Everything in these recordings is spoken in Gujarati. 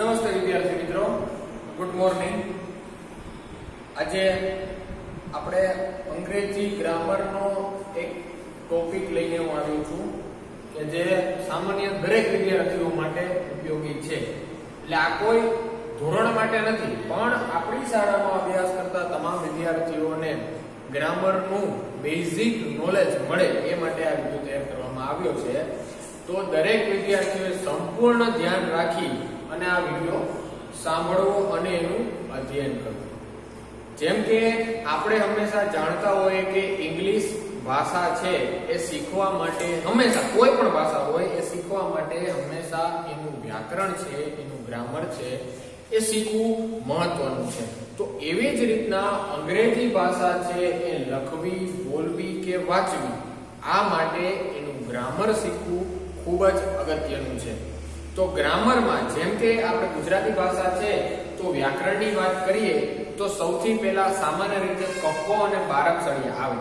નમસ્તે વિદ્યાર્થી મિત્રો, ગુડ મોર્નિંગ। આજે આપણે અંગ્રેજી ગ્રામરનો એક ટોપિક લઈને હું આવ્યો છું કે જે સામાન્ય દરેક વિદ્યાર્થીઓ માટે ઉપયોગી છે। એટલે આ કોઈ ધોરણ માટે નથી, પણ આપણી શાળામાં અભ્યાસ કરતા તમામ વિદ્યાર્થીઓને ગ્રામરનું બેઝિક નોલેજ મળે એ માટે આ વિડિયો તૈયાર કરવામાં આવ્યો છે। તો દરેક વિદ્યાર્થીઓએ સંપૂર્ણ ધ્યાન રાખી અને આ વિડિયો સાંભળવો અને એનું અધ્યયન કરવું। જેમ કે આપણે હંમેશા જાણતા હોઈએ કે ઇંગ્લિશ ભાષા છે એ શીખવા માટે હંમેશા કોઈ પણ ભાષા હોય એ શીખવા માટે હંમેશા એનું વ્યાકરણ છે, એનું ગ્રામર છે એ શીખવું મહત્વનું છે। તો એવી જ રીતના અંગ્રેજી ભાષા છે એ લખવી, બોલવી કે વાંચવી આ માટે એનું ગ્રામર શીખવું ખૂબ જ અગત્યનું છે। તો ગ્રામરમાં જેમ કે આપણે ગુજરાતી ભાષા છે તો વ્યાકરણની વાત કરીએ તો સૌથી પહેલા સામાન્ય રીતે કક્કો અને બારાક્ષરીયા આવે।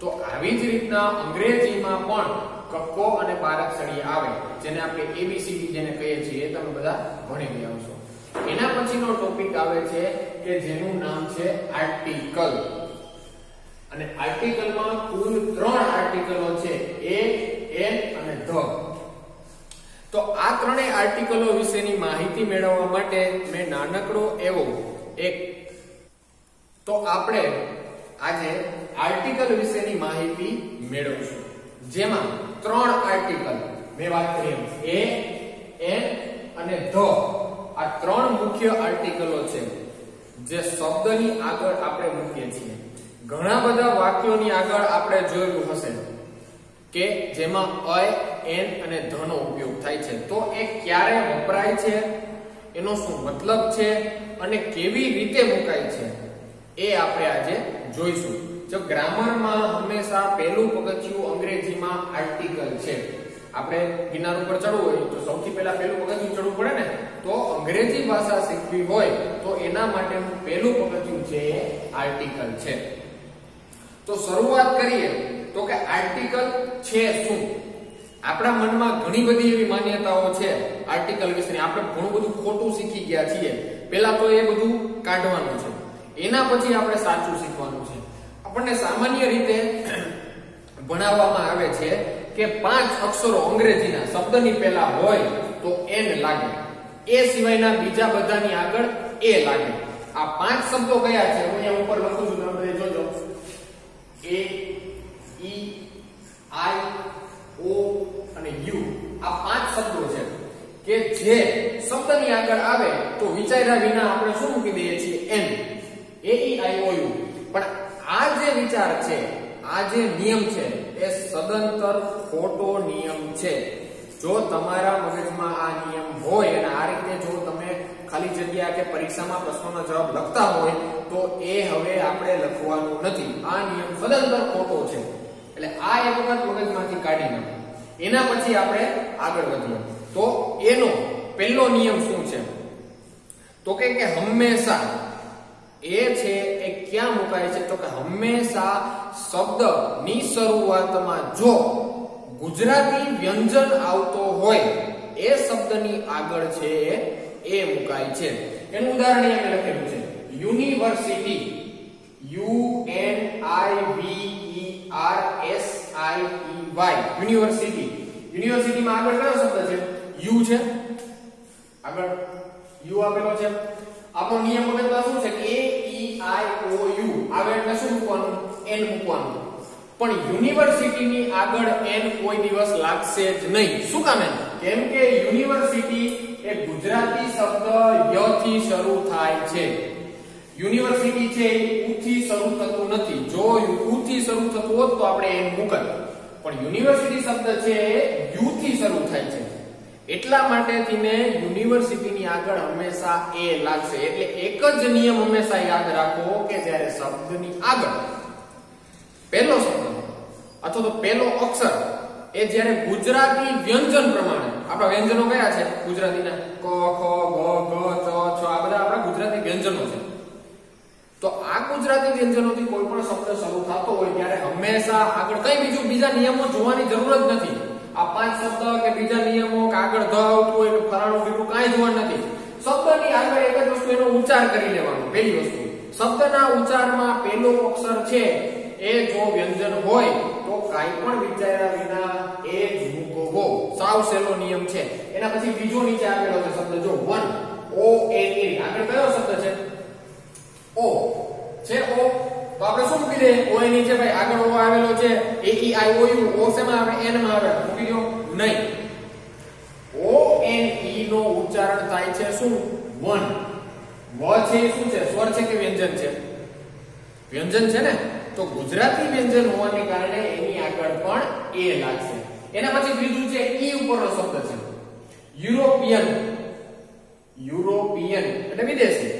તો આવી જ રીતના અંગ્રેજીમાં પણ કક્કો અને બારાક્ષરીયા આવે, જેને આપણે ABCD જેને કહીએ છીએ તમે બધા ભણી ગયા હશો। એના પછીનો ટોપિક આવે છે કે જેનું નામ છે આર્ટિકલ। અને આર્ટિકલમાં કુલ 3 આર્ટિકલો છે, એ, એન અને ધ। તો આ ત્રણેય આર્ટિકલો વિશેની માહિતી મેળવવા માટે મેં નાનકડો એવો એક તો આપણે આજે આર્ટિકલ વિશેની માહિતી મેળવશું, જેમાં 3 આર્ટિકલ મેં વાત કરી એ, એન અને ધ આ 3 મુખ્ય આર્ટિકલો છે જે શબ્દની આગળ આપણે મૂકીએ છીએ। ઘણા બધા વાક્યોની આગળ આપણે જોયેલું હશે કે જેમાં અ, એન અને ધ નો ઉપયોગ થાય છે। તો એ ક્યારે વપરાય છે, એનો શું મતલબ છે અને કેવી રીતે મુકાય છે એ આપણે આજે જોઈશું। જો ગ્રામરમાં હંમેશા પહેલું પગથિયું અંગ્રેજીમાં આર્ટિકલ છે। આપણે કિનાર ઉપર ચડવું હોય તો સૌથી પહેલા પહેલું પગથિયું ચડવું પડે ને, તો અંગ્રેજી ભાષા શીખવી હોય તો એના માટેનું પહેલું પગથિયું છે એ આર્ટિકલ છે। તો શરૂઆત કરીએ તો કે આર્ટિકલ છે શું। આપણા મનમાં ઘણી બધી એવી માન્યતાઓ છે આર્ટિકલ વિશેની, આપણે ઘણું બધું ખોટું શીખી ગયા છીએ। પહેલા તો એ બધું કાઢવાનું છે, એના પછી આપણે સાચું શીખવાનું છે। આપણને સામાન્ય રીતે ભણાવવામાં આવે છે કે 5 અક્ષરો અંગ્રેજીના શબ્દની પહેલા હોય તો એન લાગે, એ સિવાયના બીજા બધાની આગળ એ લાગે। આ 5 શબ્દો કયા છે હું અહીંયા ઉપર લખું છું, તમે જોજો, એ, ઈ, આઈ, ઓ અને યુ આ 5 શબ્દો છે કે જે શબ્દની આગળ આવે તો વિચાર્યા વિના આપણે શું મૂકી દઈએ છીએ, N, A, E, I, O, you. પણ આ જે વિચાર છે, આ જે નિયમ છે એ સદંતર ખોટો નિયમ છે। જો તમારા મગજમાં આ નિયમ હોય અને આ રીતે જો તમે ખાલી જગ્યા કે પરીક્ષામાં પ્રશ્નોનો જવાબ લખતા હોય તો એ હવે આપણે લખવાનું નથી। આ નિયમ સદંતર ખોટો છે, એટલે આ એક વખત મગજમાંથી કાઢી નાખો। એના પછી આપણે આગળ વધીએ તો એનો પહેલો નિયમ શું છે તો કે હંમેશા એ છે એ ક્યાં મુકાય છે તો કે હંમેશા શબ્દની શરૂઆતમાં જો ગુજરાતી વ્યંજન આવતો હોય એ શબ્દની આગળ છે એ મુકાય છે। એનું ઉદાહરણ અહીંયા લખેલું છે યુનિવર્સિટી, UNIVERSITY, યુનિવર્સિટી। યુનિવર્સિટીમાં આગળ કયો શબ્દ છે, યુ છે, આગળ યુ આપેલો છે। આપણો નિયમ મગજમાં શું છે કે એ, ઈ, આઈ, ઓ, યુ આવે એટલે શું મૂકવાનું, એન મૂકવાનું। પણ યુનિવર્સિટીની આગળ એન કોઈ દિવસ લાગશે જ નહીં। શું કામ? કેમ કે યુનિવર્સિટી એ ગુજરાતી શબ્દ ય થી શરૂ થાય છે। યુનિવર્સિટી છે ઉ થી શરૂ થતું નથી। જો ઉ થી શરૂ થતું હોત તો આપણે એન મૂકત, પણ યુનિવર્સિટી શબ્દ છે એ યુ થી શરૂ થાય છે, એટલા માટે થીને યુનિવર્સિટીની આગળ હંમેશા એ લાગશે। એટલે એક જ નિયમ હંમેશા યાદ રાખો કે જ્યારે શબ્દની આગળ પહેલો શબ્દ અથવા તો પહેલો અક્ષર એ જ્યારે ગુજરાતી વ્યંજન પ્રમાણે, આપણા વ્યંજનો કયા છે ગુજરાતીના, ક, ખ, ગ, ઘ, ચ, છ આ બધા આપણા ગુજરાતી વ્યંજનો છે। તો આ ગુજરાતી વ્યંજનોથી કોઈ પણ શબ્દ શરૂ થતો હોય ત્યારે હંમેશા આગળ કઈ બીજા નિયમો જોવાની જરૂર જ નથી। આ 5 શબ્દ કે બીજા નિયમો કે આગળ ધ આવતું હોય કે ફલાણું બીજું કાંઈ જોવાનું નથી। શબ્દની આગળ એક જ વસ્તુ એનો ઉચ્ચાર કરી લેવાનો. પહેલી વસ્તુ, શબ્દના ઉચ્ચારમાં પહેલો અક્ષર છે એ જો વ્યંજન હોય તો કાઈ પણ વિચાર્યા વિના એ જ મૂકવો. સાવ સહેલો નિયમ છે. એના પછી બીજો નીચે આપેલો છે શબ્દ, જો વન, ઓ એન એ. આગળ કયો શબ્દ છે? ઓ છે. ઓ તો આપણે શું મૂકી દે? ઓ એની છે ભાઈ. આગળ ઓ આવેલો છે, એ ઈ આઈ ઓ યુ. ઓ શેમાં આવે? એન માં આવે. મૂકી દો નહીં. ઓ એન ઈ નો ઉચ્ચારણ થાય છે શું? વન. વ છે એ શું છે? સ્વર છે કે વ્યંજન છે? વ્યંજન છે ને. તો ગુજરાતી વ્યંજન હોવાને કારણે એની આગળ પણ એ લાગશે. એના પછી બીજું છે ઈ ઉપરનો શબ્દ છે યુરોપિયન. યુરોપિયન એટલે વિદેશી.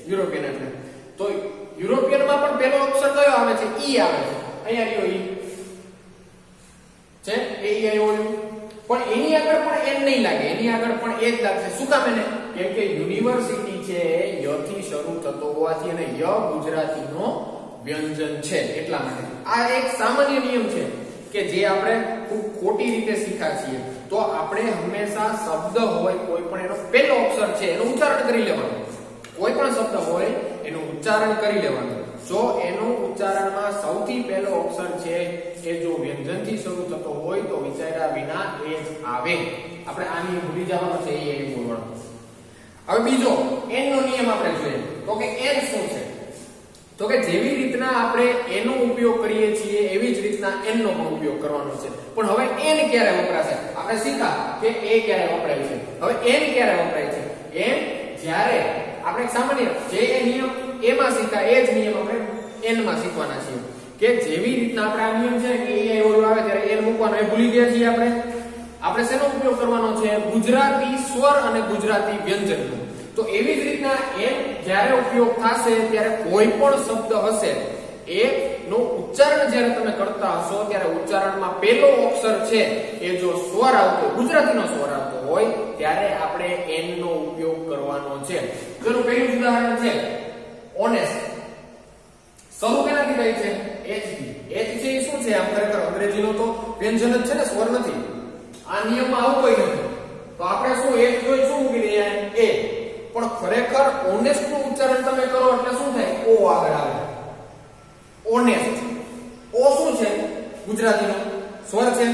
યુરોપિયન એટલે તો યુરોપિયન માં પણ પહેલો અક્ષર કયો આવે છે? ઈ આવે છે. અહીંયા કયો ઈ છે? એ ઈ આઈ ઓ યુ. પણ એની આગળ પણ એન નહીં લાગે, એની આગળ પણ એ જ લાગશે. શું કામ? એને કેમ કે યુનિવર્સિટી છે ય થી શરૂ થતો હોવાથી અને ય ગુજરાતીનો વ્યંજન છે એટલા માટે. આ એક સામાન્ય નિયમ છે કે જે આપણે ખૂબ ખોટી રીતે શીખ્યા છીએ. તો આપણે હંમેશા શબ્દ હોય કોઈ પણ એનો પહેલો અક્ષર છે એનું ઉચ્ચારણ કરી લેવાનું. કોઈ પણ શબ્દ હોય એનું ઉચ્ચારણ કરી લેવાનું. જો એનું ઉચ્ચારણમાં સૌથી પહેલો અક્ષર છે એ જો વ્યંજનથી શરૂ થતો હોય તો વિચાર્યા વિના એ જ આવે. આપણે આ નિયમ ભૂલી જવાનો છે, એ બોલવાનો. હવે બીજો એન નો નિયમ આપણે જોઈએ તો કે એન શું છે? તો કે જેવી રીતના આપણે એનો ઉપયોગ કરીએ છીએ એવી જ રીતના એન નો પણ ઉપયોગ કરવાનો છે. પણ હવે એન ક્યારે વપરાશે? આપણે શીખા કે એ ક્યારે વપરાય છે. હવે એન ક્યારે વપરાય છે? એન જ્યારે આપણે સામાન્ય જે નિયમ એમાં શીખા એ જ નિયમ આપણે એન માં શીખવાના છીએ. કે જેવી રીતના આપણે આ નિયમ છે કે એ ઓલું આવે ત્યારે એન મૂકવાનો, એ ભૂલી ગયા છીએ આપણે. આપણે શેનો ઉપયોગ કરવાનો છે? ગુજરાતી સ્વર અને ગુજરાતી વ્યંજનનો. તો એવી જ રીતના એન જ્યારે ઉપયોગ થશે ત્યારે કોઈ પણ શબ્દ હશે એ નો ઉચ્ચારણ જ્યારે તમે કરતા હશો ત્યારે ઉચ્ચારણમાં પહેલો અક્ષર છે એ જો સ્વર આવતો, ગુજરાતીનો સ્વર આવતો હોય ત્યારે આપણે એન નો ઉપયોગ કરવાનો છે. જેનું પહેલું ઉદાહરણ છે ઓનેસ્ટ. શરૂ કેનાથી થાય છે? એચ થી. એચ છે એ શું છે? આમ ખરેખર અંગ્રેજીનો તો વ્યંજન જ છે ને, સ્વર નથી. આ નિયમમાં આવું કોઈ નથી. તો આપણે શું એચ જોઈ શું મૂકી દઈએ? એ. પણ ખરેખર ઓનેસ્ટ નું ઉચ્ચારણ તમે કરો એટલે શું થાય? ઓ આગળ આવે. ઓનેસ્ટ. ઓ શું છે? ગુજરાતીનો સ્વર છે.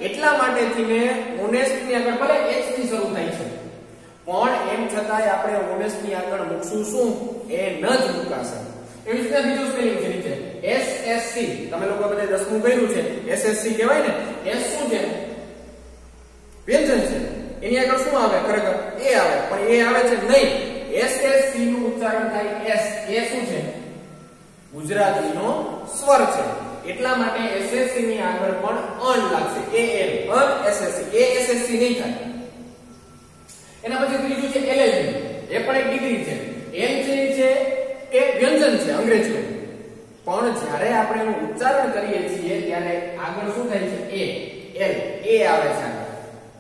એટલા માટેથી ને ઓનેસ્ટ ની આગળ ભલે એચ થી શરૂ થાય છે પણ એમ છતાંય આપણે ઓનેસ્ટ ની આગળ મૂકશું શું? એ ન જ મુકાશે. એવી રીતે બીજું સ્પેલિંગ છે નીચે એસએસસી. તમે લોકો બધા 10મું કર્યું છે. એસએસસી કહેવાય ને. એસ શું છે? વ્યંજન છે. એની આગળ શું આવે? ખરેખર એ આવે. પણ એ આવે છે નહીં. એસએસસી નું ઉચ્ચારણ થાય એસ. એ શું છે? ગુજરાતીનો સ્વર છે. એટલા માટે એસએસસી ની આગળ પણ અન લાગશે. A N un SSC. A SSC નહીં થાય. એના પછી ત્રીજું છે એલએલબી. એ પણ એક ડિગ્રી છે. એલ છે એ વ્યંજન છે અંગ્રેજીનું. પણ જ્યારે આપણે એનું ઉચ્ચારણ કરીએ છીએ ત્યારે આગળ શું થાય છે? એ એલ. એ આવે છે આગળ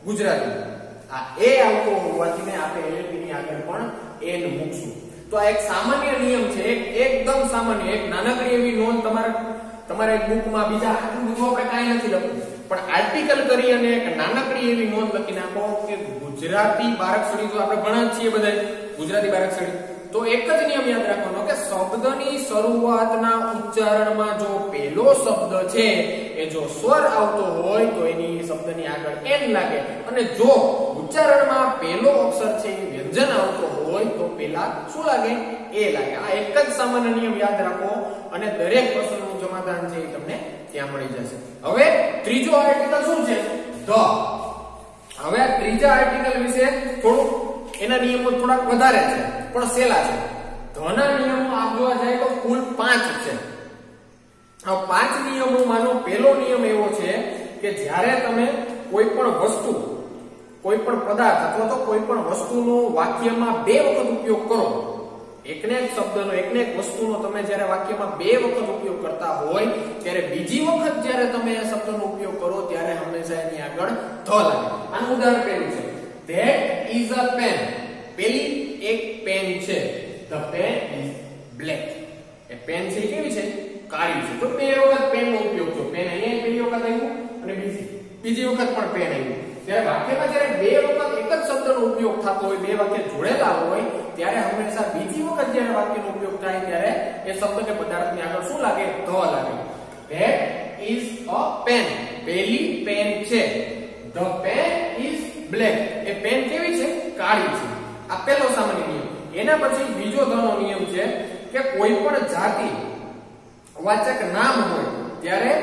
ગુજરાતી. આ એ આવતો હોવાથી ને આપણે એલએલબી ની આગળ પણ એન મૂકશું. તો આ એક સામાન્ય નિયમ છે. એકદમ સામાન્ય એક નાનકડી એવી નોંધ તમારે એક બુકમાં બીજા આટલું બધું આપણે કાંઈ નથી લખવું પણ આર્ટિકલ કરી અને એક નાનકડી એવી નોંધ લખી નાખો કે ગુજરાતી બારાક્ષરી જો આપણે ભણા છીએ બધા ગુજરાતી બારાક્ષરી તો એક જ નિયમ યાદ રાખવાનો કે શબ્દની શરૂઆતના ઉચ્ચારણમાં જો પહેલો શબ્દ છે એ જો સ્વર આવતો હોય તો એની શબ્દની આગળ એન લાગે અને જો ઉચ્ચારણમાં પહેલો અક્ષર છે એ વ્યંજન આવતો હોય તો પેલા શું લાગે? એ લાગે. આ એક જ સામાન્ય નિયમ યાદ રાખો અને દરેક પ્રશ્નનું સમાધાન છે એ તમને ત્યાં મળી જશે. હવે ત્રીજો આર્ટિકલ શું છે? ધ. હવે આ ત્રીજા આર્ટિકલ વિશે થોડું એના નિયમો થોડાક વધારે છે પણ સેલા છે. ધના નિયમો આમ જોવા જાય તો કુલ 5 છે. આ 5 નિયમોમાંનો પહેલો નિયમ એવો છે કે જ્યારે તમે કોઈ પણ વસ્તુ, કોઈ પણ પદાર્થ અથવા તો કોઈ પણ વસ્તુનો વાક્યમાં 2 વખત ઉપયોગ કરો, એકને એક શબ્દનો એકને એક વસ્તુનો તમે જ્યારે વાક્યમાં 2 વખત ઉપયોગ કરતા હોય ત્યારે બીજી વખત જ્યારે તમે એ શબ્દનો ઉપયોગ કરો ત્યારે હંમેશા એની આગળ ધ લાગે. આનું ઉદાહરણ પહેલું છે that is a pen. પેલી એક પેન છે. the pen is black. એ પેન છે કેવી છે? કાળી છે. તો બે વખત પેનનો ઉપયોગ થયો. પેન અહીંયા પહેલી વખત આવ્યું અને બીજી વખત પણ પેન આવ્યું. ત્યારે વાક્યમાં જ્યારે 2 વખત એક જ શબ્દ શબ્દનો ઉપયોગ થતો હોય, બે વાક્ય જોડેલા હોય, ત્યારે હંમેશા બીજી વખત જ્યારે વાક્યનો ઉપયોગ થાય ત્યારે એ શબ્દ કે પદાર્થની આગળ શું લાગે? ધ લાગે. That is a pen. પેલી પેન છે. The pen is black. એ પેન કેવી છે? કાળી છે. આ પહેલો સામાન્ય નિયમ. એના પછી બીજો ધનો નિયમ છે કે કોઈ પણ જાતિ વાચક નામ હોય ત્યારે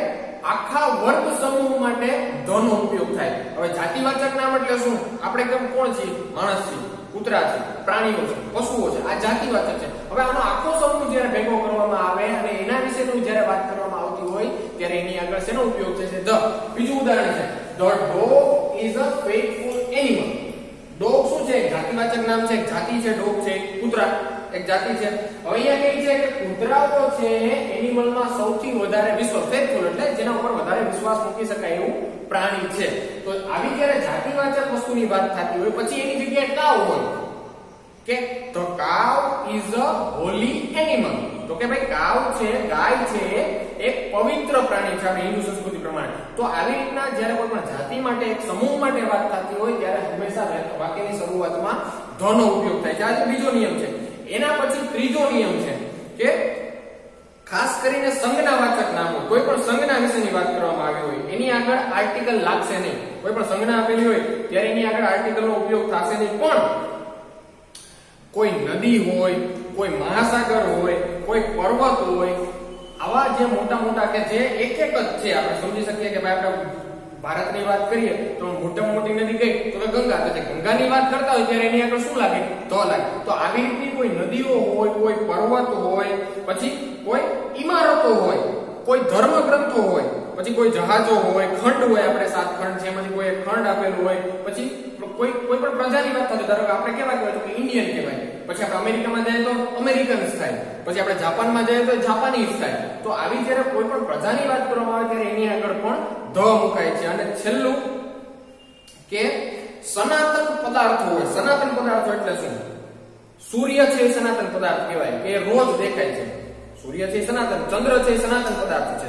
આખા વર્ગ સમૂહ માટે ધનો ઉપયોગ થાય. હવે જાતિવાચક નામ એટલે શું? આપણે કેમ કોણ છીએ? માણસ છીએ, કૂતરા છે, પ્રાણીઓ છે, પશુઓ છે, આ જાતિવાચક છે. હવે આનો આખો સમૂહ જ્યારે ભેગો કરવામાં આવે અને એના વિશેનું જ્યારે વાત કરવામાં આવતી હોય ત્યારે એની આગળ શેનો ઉપયોગ છે? ધ. બીજું ઉદાહરણ છે, the dog is a faithful animal. Dog શું છે? જાતિવાચક નામ છે, જાતિ છે, ડોગ છે, કૂતરા એક જાતિ છે. હવે અહીંયા કહે છે કે કૂતરાઓ છે એનિમલમાં સૌથી વધારે ફેથફુલ એટલે જેના ઉપર વધારે વિશ્વાસ મૂકી શકાય એવું પ્રાણી છે. તો આવી જ્યારે જાતિવાચક વસ્તુની વાત થતી હોય પછી એની જગ્યાએ કાવ હોય કે the cow is a holy animal. તો કે ભાઈ કાવ છે, ગાય છે, એક પવિત્ર પ્રાણી છે આપણી હિન્દુ સંસ્કૃતિ પ્રમાણે. તો આવી રીતના જ્યારે કોઈ પણ જાતિ માટે એક સમૂહ માટે વાત થતી હોય ત્યારે હંમેશા વાક્યની શરૂઆતમાં ધનો ઉપયોગ થાય છે. આ બીજો નિયમ છે. એના પછી ત્રીજો નિયમ છે કે ખાસ કરીને સંજ્ઞાવાચક નામો, કોઈ પણ સંજ્ઞા વિશેની વાત કરવામાં આવી હોય એની આગળ આર્ટિકલ લાગશે નહીં. કોઈ પણ સંજ્ઞા આપેલી હોય ત્યારે એની આગળ આર્ટિકલનો ઉપયોગ થશે નહીં. પણ કોઈ નદી હોય, કોઈ મહાસાગર હોય, કોઈ પર્વત હોય, આવા જે મોટા મોટા કે જે એક એક જ છે, આપણે સમજી શકીએ કે ભાઈ આપણે ભારતની વાત કરીએ તો મોટામાં મોટી નદી કઈ? તો ગંગા. તો ગંગાની વાત કરતા હોય ત્યારે એની આગળ શું લાગે? ધ લાગે. તો આવી રીતની કોઈ નદીઓ હોય, કોઈ પર્વત હોય, પછી કોઈ ઇમારતો હોય, કોઈ ધર્મગ્રંથો હોય, પછી કોઈ જહાજો હોય, ખંડ હોય, આપણે 7 ખંડ છે એમાંથી કોઈ એક ખંડ આપેલું હોય, પછી કોઈ પણ પ્રજાની વાત થાય ધારો કે આપણે કેવા કહેવાય તો કે ઇન્ડિયન કહેવાય, પછી આપણે અમેરિકામાં જઈએ તો અમેરિકન્સ થાય, પછી આપણે જાપાનમાં જઈએ તો જાપાનીઝ થાય. તો આવી જ્યારે કોઈ પણ પ્રજાની વાત કરવામાં આવે ત્યારે એની આગળ પણ ધ મુકાય છે. અને છેલ્લું કે સનાતન પદાર્થો હોય. સનાતન પદાર્થો એટલે શું? સૂર્ય છે એ સનાતન પદાર્થ કહેવાય કે રોજ દેખાય છે. સૂર્ય છે સનાતન, ચંદ્ર છે સનાતન પદાર્થ છે,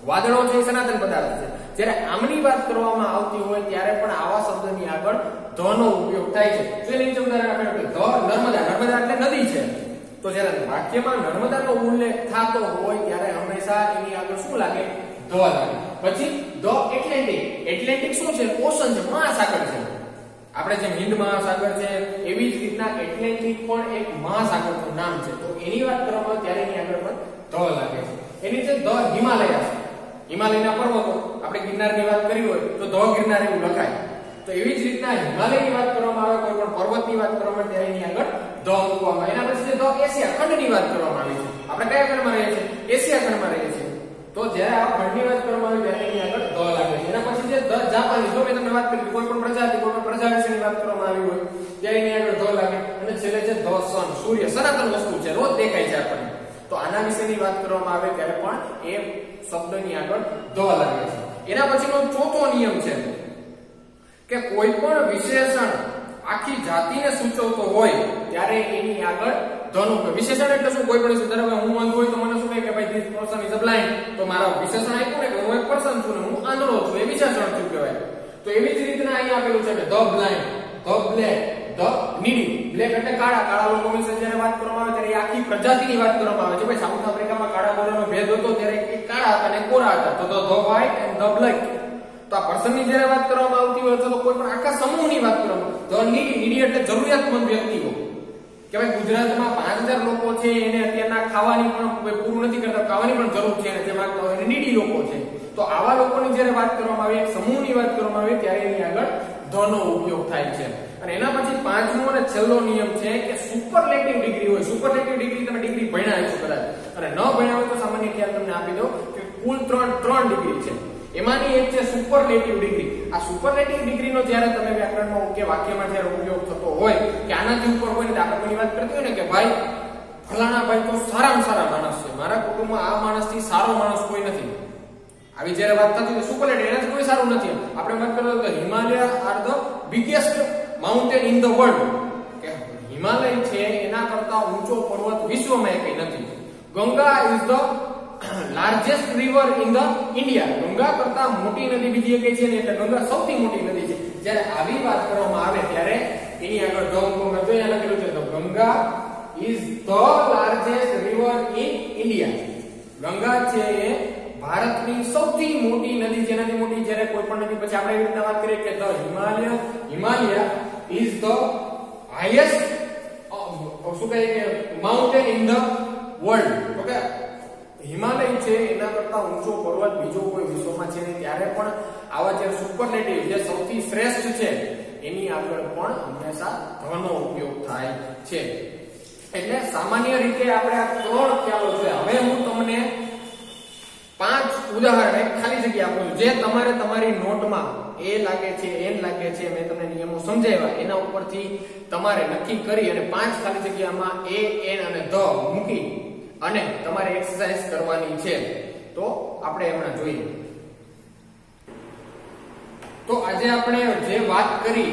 વાદળો છે સનાતન પદાર્થ છે. જ્યારે આમની વાત કરવામાં આવતી હોય ત્યારે પણ આવા શબ્દની આગળ ધ નો ઉપયોગ થાય છે. તો એની નીચે ઉદાહરણ આપણે ધ નર્મદા. નર્મદા એટલે નદી છે. તો જ્યારે વાક્યમાં નર્મદાનો ઉલ્લેખ થતો હોય ત્યારે હંમેશા એની આગળ શું લાગે? ધ લાગે. પછી ધ એટલેન્ટિક. એટલેન્ટિક શું છે? ઓશન છે, મહાસાગર છે. આપણે જેમ હિન્દ મહાસાગર છે એવી જ રીતના એટલેન્ટિક પણ એક મહાસાગરનું નામ છે. તો એની વાત કરવામાં ત્યારે એની આગળ પણ ધ લાગે છે. એની છે ધ હિમાલય છે. હિમાલયના પર્વતો, આપણે ગિરનારની વાત કરી હોય તો ધ ગિરનાર એવું લખાય. તો એવી જ રીતના હિમાલયની વાત કરવામાં આવે, કોઈ પણ પર્વતની વાત કરવામાં આવે ત્યારે એની આગળ ધ મૂકવામાં. એના પછી ધ એશિયા ખંડની વાત કરવામાં આવી છે. આપણે કયા ખંડમાં રહીએ છીએ? એશિયા ખંડમાં રહીએ છીએ. તો જ્યારે આ ખંડની વાત કરવામાં આવે ત્યારે એની આગળ ધ લાગે છે. એના પછી જે ધ જાપાનીઝ, જો મેં તમને વાત કરી કોઈ પણ પ્રજાતિ, કોઈ પણ પ્રજા વિશેની વાત કરવામાં આવી હોય ત્યારે એની આગળ ધ લાગે. અને છેલ્લે છે ધ સન, સૂર્ય સનાતન વસ્તુ છે, રોજ દેખાય છે આપણને. તો આના વિશેની વાત કરવામાં આવે ત્યારે પણ એ શબ્દની આગળ ધ લાગે છે. એના પછીનો ચોથો નિયમ છે કે કોઈ પણ વિશેષણ આખી જાતિને સૂચવતો હોય ત્યારે એની આગળ ધ નો. વિશેષણ એટલે શું? કોઈ પણ ધારો કે હું અંધ હોય તો મને શું કહે કે ભાઈ this person is a blind. તો મારા વિશેષણ આપ્યું ને કે હું એક પર્સન છું ને હું આંધળો છું, એ વિશેષણ શું કહેવાય? તો એવી જ રીતના અહીંયા આપેલું છે કે the blind, the black, the નીડી. Black એટલે કાળા. કાળા લોકો વિશે જ્યારે વાત કરવામાં આવે ત્યારે આખી પ્રજાતિની વાત કરવામાં આવે છે. ભાઈ સાઉથ આફ્રિકામાં કાળા ગોરાનો ભેદ હતો ત્યારે એક કાળા હતા અને કોરા હતા. તો the white and the black. તો આ પર્સનની જ્યારે વાત કરવામાં આવતી હોય તો કોઈ પણ આખા સમૂહની વાત કરવામાં. ધ નીડી. નીડી એટલે જરૂરિયાતમંદ વ્યક્તિઓ. કે ભાઈ ગુજરાતમાં 5000 લોકો છે એને અત્યારના ખાવાની પણ પૂરું નથી કરતા, ખાવાની પણ જરૂર છે અને જે માંગતા હોય એને નીડી લોકો છે. તો આવા લોકોની જ્યારે વાત કરવામાં આવે, એક સમૂહની વાત કરવામાં આવે ત્યારે એની આગળ ધ નો ઉપયોગ થાય છે. અને એના પછી પાંચમો અને છેલ્લો નિયમ છે કે સુપરલેટિવ ડિગ્રી હોય. સુપરલેટિવ ડિગ્રી તમે ડિગ્રી ભણ્યા છો કદાચ, અને ન ભણ્યા હોય તો સામાન્ય ખ્યાલ તમને આપી દો કે કુલ 3 ડિગ્રી છે. એમાંની એક છે સુપરલેટિવ ડિગ્રી. આ સુપરલેટિવ ડિગ્રીનો જ્યારે તમે વ્યાકરણમાં કે વાક્યમાં જ્યારે ઉપયોગ થતો હોય કે આનાથી ઉપર હોય ને આપણે કોઈની વાત કરતી હોય ને કે ભાઈ ફલાણા ભાઈ તો સારામાં સારા માણસ છે, મારા કુટુંબમાં આ માણસથી સારો માણસ કોઈ નથી, આવી જ્યારે વાત થતી હોય સુપરલેટિવ, એનાથી કોઈ સારું નથી. આપણે વાત કરીએ તો Himalaya are the biggest mountain in the world. કે હિમાલય છે એના કરતા ઊંચો પર્વત વિશ્વમાં એકઈ નથી. Ganga is the largest river in the India. Ganga કરતા મોટી નદી બીજી એકઈ છે ને એટલે ગંગા સૌથી મોટી નદી છે. જ્યારે આવી વાત કરવામાં આવે ત્યારે એની આગળ ધ મૂકો. મેં તો અહીંયા લખેલું છે તો Ganga is the largest river in India. Ganga છે એ ભારતની સૌથી મોટી નદી. જેનાથી મોટી જ્યારે કોઈ પણ નદી પછી આપણે એવી રીતે વાત કરીએ કે the Himalaya is the highest શું કહે કે mountain in the world. Okay, Himalaya છે એના કરતા ઊંચો પર્વત બીજો કોઈ વિશ્વમાં છે નહીં. ત્યારે પણ આવા જે સુપરલેટિવ જે સૌથી શ્રેષ્ઠ છે એની આગળ પણ હંમેશા ધનો ઉપયોગ થાય છે. એટલે સામાન્ય રીતે આપણે આ ત્રણ ખ્યાલો છે. હવે હું તમને 5 ઉદાહરણ ખાલી જગ્યા આપું છું જે તમારે તમારી નોટમાં એ લાગે છે એન લાગે છે મેં તમને નિયમો સમજાવ્યા એના ઉપરથી તમારે નક્કી કરી અને 5 ખાલી જગ્યામાં એ એન અને ધ મૂકી અને તમારે એક્સરસાઇઝ કરવાની છે. તો આપણે હમણાં જોઈએ. તો આજે આપણે જે વાત કરી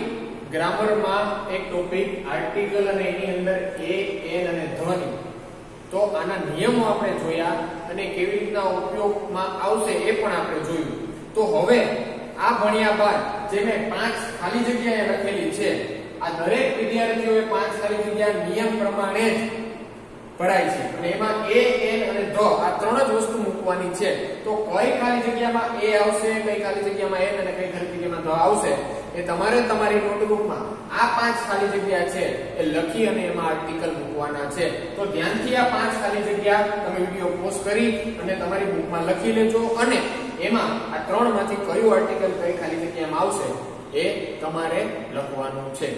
ગ્રામરમાં એક ટોપિક આર્ટિકલ અને એની અંદર એ એન અને ધ ની, તો આના નિયમો આપણે જોયા અને કેવી રીતના ઉપયોગમાં આવશે એ પણ આપણે જોયું. તો હવે આ ભણ્યા બાદ જે મેં 5 ખાલી જગ્યાએ લખેલી છે આ દરેક વિદ્યાર્થીઓએ 5 ખાલી જગ્યા નિયમ પ્રમાણે જ ભરાય છે અને એમાં એ એન અને ધ આ ત્રણ જ વસ્તુ મૂકવાની છે. તો કઈ ખાલી જગ્યામાં એ આવશે, કઈ ખાલી જગ્યામાં એન અને કઈ ખાલી જગ્યામાં ધ આવશે એ તમારે તમારી નોટબુકમાં આ 5 ખાલી જગ્યા છે એ લખી અને એમાં આર્ટિકલ મૂકવાના છે. તો ધ્યાનથી આ 5 ખાલી જગ્યા તમે વિડિયો પોઝ કરી અને તમારી બુકમાં લખી લેજો અને એમાં આ ત્રણમાંથી કયું આર્ટિકલ કઈ ખાલી જગ્યામાં આવશે એ તમારે લખવાનું છે.